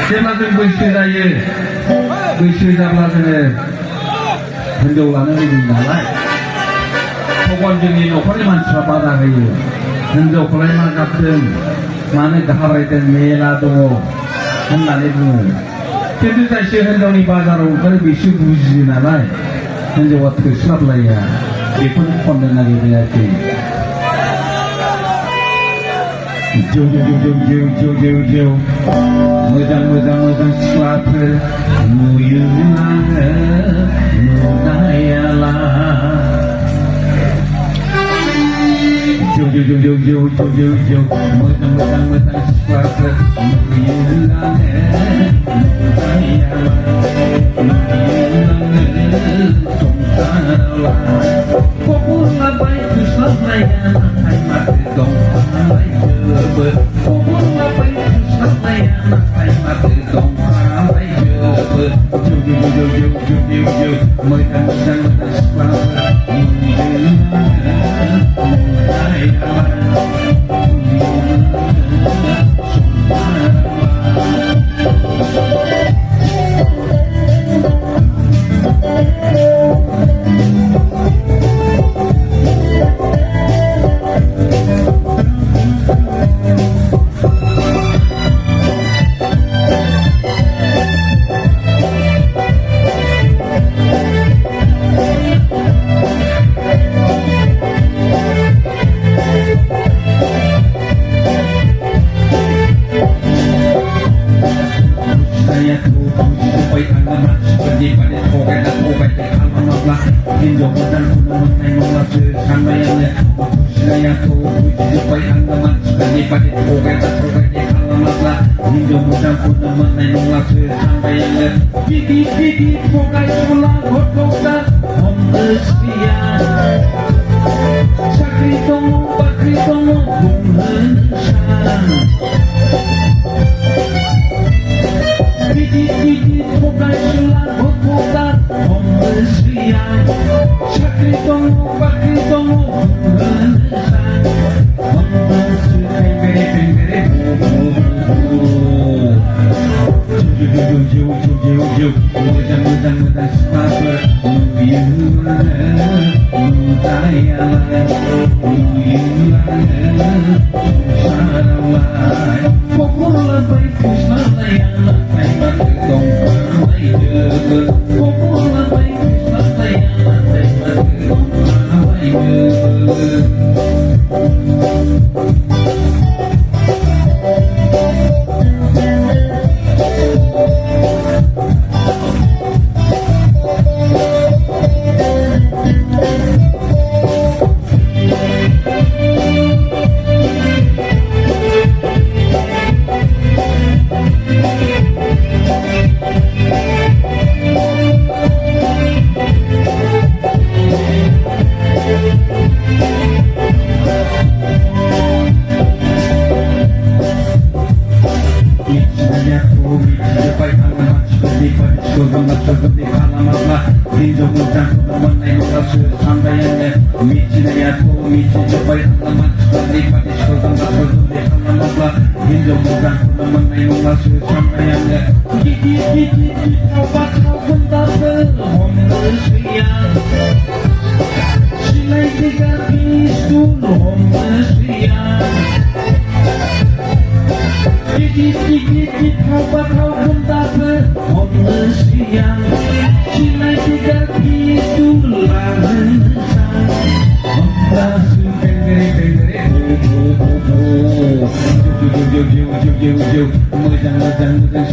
जेब्ला जों बैसो जायो बैसो जाब्ला जोङो हिनजाव लानो लुबैयो नालाय थखन जोंनि न'खरनि मानसिफ्रा बादा होयो हिनजावखौलाय मा गाबदों मानो घाबरायदों मेला दङ होननानै बुङो खिन्थु जायसो हिनजावनि बाजाराव ओंखारो बिसो बुजियो नालाय हिनजावा थोस्लाबलाया बेखौनो खननो नागिरबाय आरोखि जौ जौ जौ जौ जौ जौ जौ मोजां मोजां मोजां सिख्लाफोर नुयो आङो नुनायालाय जौ जौ जौ जौ जौ जौ जौ जौ मोजां मोजां मोजां सिख्लाफोर नुयो आङो नुनायालाय संसारावलाय खबर लाबाय थोस्लाबलाया नाथाय माथो दं खबर लाबाय थोस्लाबलाया नाथाय माथो दं हालाय जोबोद जौ जौ जौ जौ जौ जौ जौ मोजां मोजां मोजां सिख्लाफोर नुयो Hinjo dan kuno menengok sesama yang saya tuh supaya anggaman sekali pada program di alamatlah Hinjo dan kuno menengok sesama yang gigi pokai pulang hotokan homesian sakri tomo bunghensan gigi pokai pulang hotokan homesian sakri tomo bunghensan homesian bere jauh mudah sabar mudah